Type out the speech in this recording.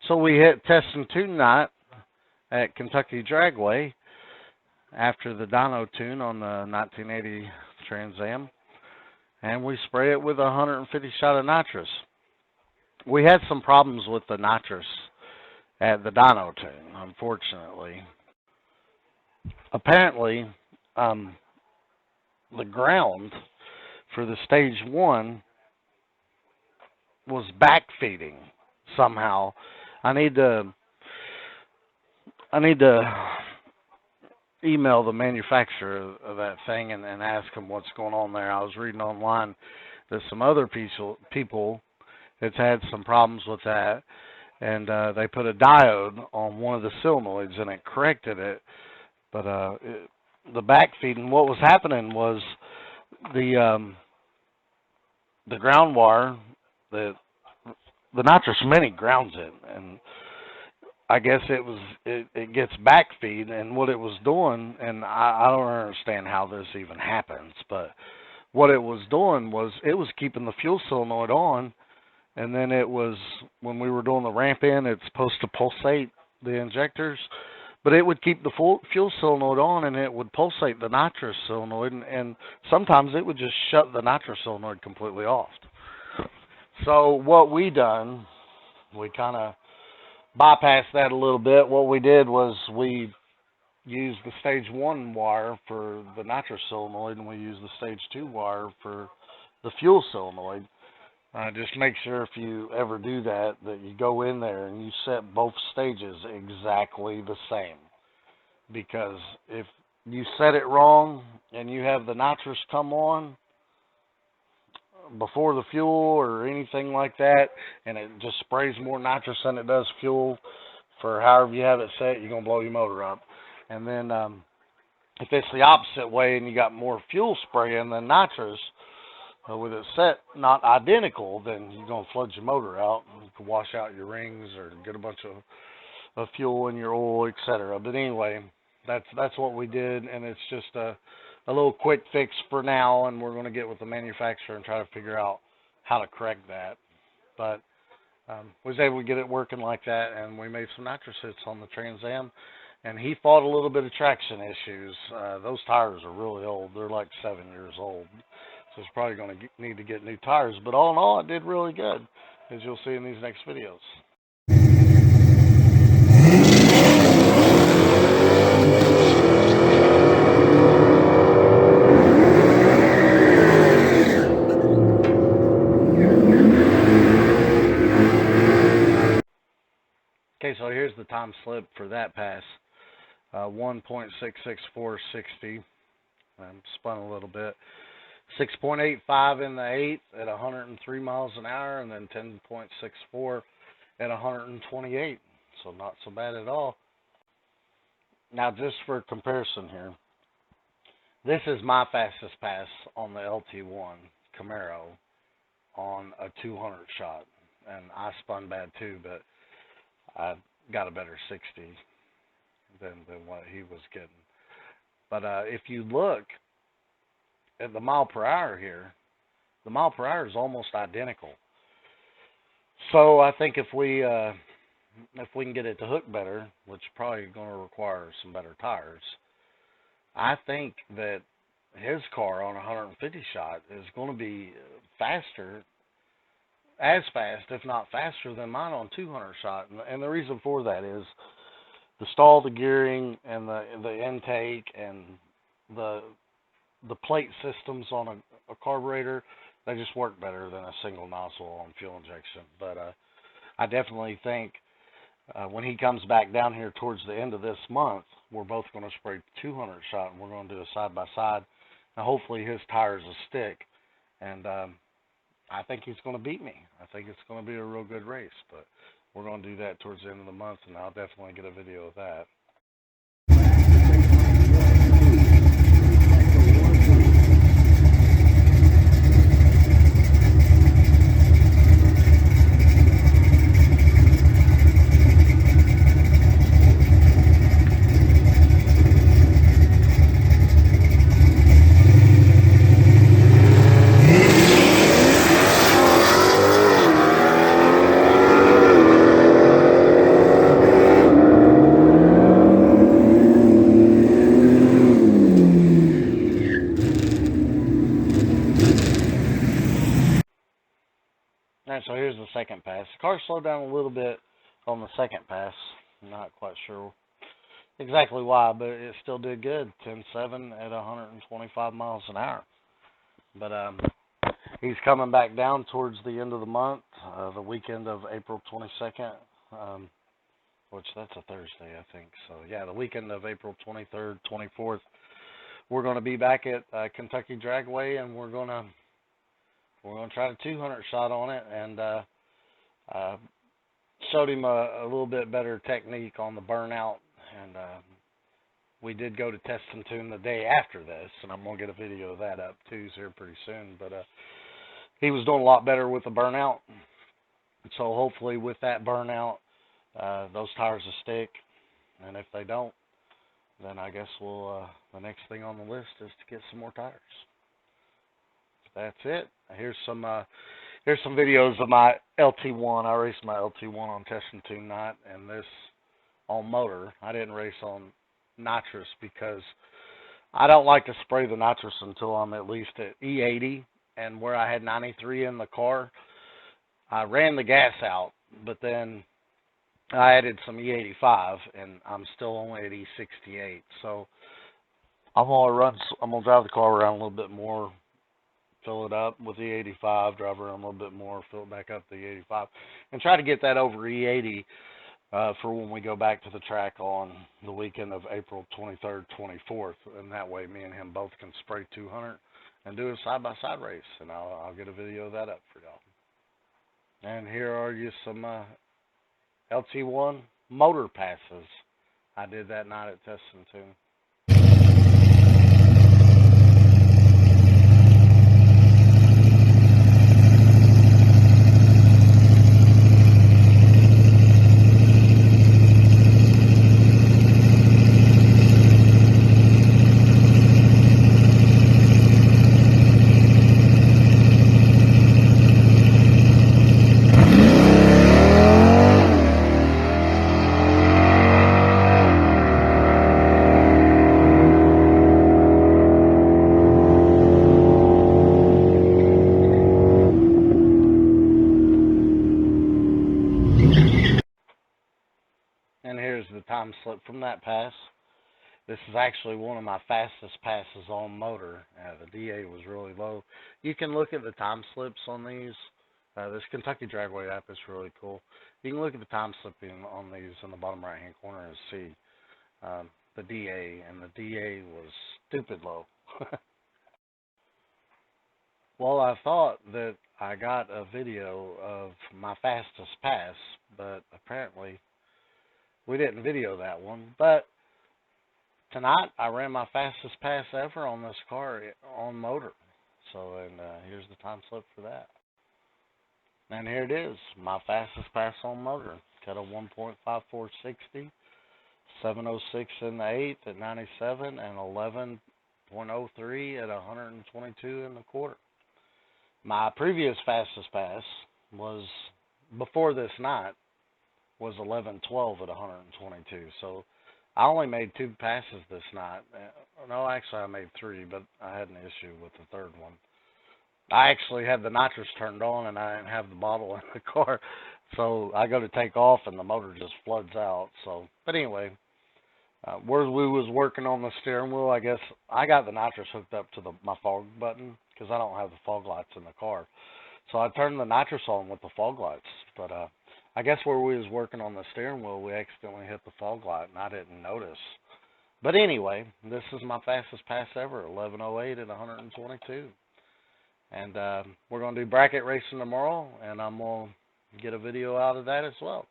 So we hit test and tune night at Kentucky Dragway after the dyno tune on the 1980 Trans Am, and we spray it with 150 shot of nitrous. We had some problems with the nitrous at the dyno tune, unfortunately. Apparently, the ground for the stage 1 was backfeeding somehow. I need to email the manufacturer of that thing and ask them what's going on there. I was reading online that some other people that's had some problems with that, and they put a diode on one of the solenoids and it corrected it. But the backfeeding, what was happening was the ground wire, the nitrous mini grounds it, and I guess it gets backfeed, and what it was doing, and I don't understand how this even happens, but what it was doing was it was keeping the fuel solenoid on, and then it was, when we were doing the ramp in, it's supposed to pulsate the injectors, but it would keep the fuel solenoid on, and it would pulsate the nitrous solenoid, and sometimes it would just shut the nitrous solenoid completely off. So what we done, we kind of bypassed that a little bit. What we did was we used the stage 1 wire for the nitrous solenoid, and we used the stage 2 wire for the fuel solenoid. Just make sure if you ever do that you go in there and you set both stages exactly the same. Because if you set it wrong and you have the nitrous come on before the fuel or anything like that, and it just sprays more nitrous than it does fuel for however you have it set, you're going to blow your motor up. And then if it's the opposite way and you got more fuel spraying than nitrous, with it set not identical, then you're going to flood your motor out. You can wash out your rings or get a bunch of fuel in your oil, etc. But anyway, that's what we did, and it's just a little quick fix for now, and we're going to get with the manufacturer and try to figure out how to correct that. But we was able to get it working like that, and we made some nitrous hits on the Trans Am, and he fought a little bit of traction issues. Those tires are really old. They're like 7 years old. So it's probably going to need to get new tires. But all in all, it did really good, as you'll see in these next videos. Okay, so here's the time slip for that pass. 1.66460. Spun a little bit. 6.85 in the 8th at 103 miles an hour, and then 10.64 at 128. So not so bad at all. Now, just for comparison here, this is my fastest pass on the LT1 Camaro on a 200 shot. And I spun bad too, but I got a better 60 than what he was getting. But if you look at the mile per hour here, the mile per hour is almost identical. So I think if we can get it to hook better, which is probably going to require some better tires, I think that his car on 150 shot is going to be faster, as fast, if not faster, than mine on 200 shot. And the reason for that is the stall, the gearing, and the intake, and the plate systems on a carburetor, they just work better than a single nozzle on fuel injection. But I definitely think when he comes back down here towards the end of this month, we're both going to spray 200 shot, and we're going to do a side-by-side. Now, hopefully his tires will stick, and I think he's going to beat me. I think it's going to be a real good race, but we're going to do that towards the end of the month, and I'll definitely get a video of that. pass. The car slowed down a little bit on the second pass. I'm not quite sure exactly why, but it still did good. 10.7 at 125 miles an hour. But he's coming back down towards the end of the month, the weekend of April 22nd, which that's a Thursday, I think. So, yeah, the weekend of April 23rd, 24th, we're going to be back at Kentucky Dragway, and we're going to try the 200 shot on it, and showed him a little bit better technique on the burnout, and we did go to test and tune the day after this, and I'm going to get a video of that up too here pretty soon, but he was doing a lot better with the burnout, so hopefully with that burnout, those tires will stick, and if they don't, then I guess we'll, the next thing on the list is to get some more tires. That's it. Here's some videos of my LT1. I raced my LT1 on test and tune night, and this on motor. I didn't race on nitrous because I don't like to spray the nitrous until I'm at least at E80, and where I had 93 in the car, I ran the gas out, but then I added some E85, and I'm still only at E68. So I'm gonna drive the car around a little bit more, fill it up with E85, drive around a little bit more, fill it back up to E85, and try to get that over E80 for when we go back to the track on the weekend of April 23rd, 24th, and that way me and him both can spray 200 and do a side-by-side race, and I'll get a video of that up for y'all. And here are just some LT1 motor passes I did that night at Test and Tune. And here's the time slip from that pass. This is actually one of my fastest passes on motor. The DA was really low. You can look at the time slips on these. This Kentucky Dragway app is really cool. You can look at the time slipping on these in the bottom right hand corner and see the DA, and the DA was stupid low. Well, I thought that I got a video of my fastest pass, but apparently we didn't video that one. But tonight I ran my fastest pass ever on this car on motor. So, and here's the time slip for that. And here it is, my fastest pass on motor. Got a 1.5460, 706 in the 8th at 97, and 11.03 at 122 in the quarter. My previous fastest pass was, before this night, was 11.12 at 122. So I only made 2 passes this night. No, actually I made 3, but I had an issue with the third one. I actually had the nitrous turned on and I didn't have the bottle in the car. So I go to take off and the motor just floods out. So, but anyway, where we was working on the steering wheel, I guess I got the nitrous hooked up to my fog button because I don't have the fog lights in the car. So I turned the nitrous on with the fog lights. But I guess where we was working on the steering wheel, we accidentally hit the fog light and I didn't notice. But anyway, this is my fastest pass ever, 11.08 at 122. And we're going to do bracket racing tomorrow, and I'm going to get a video out of that as well.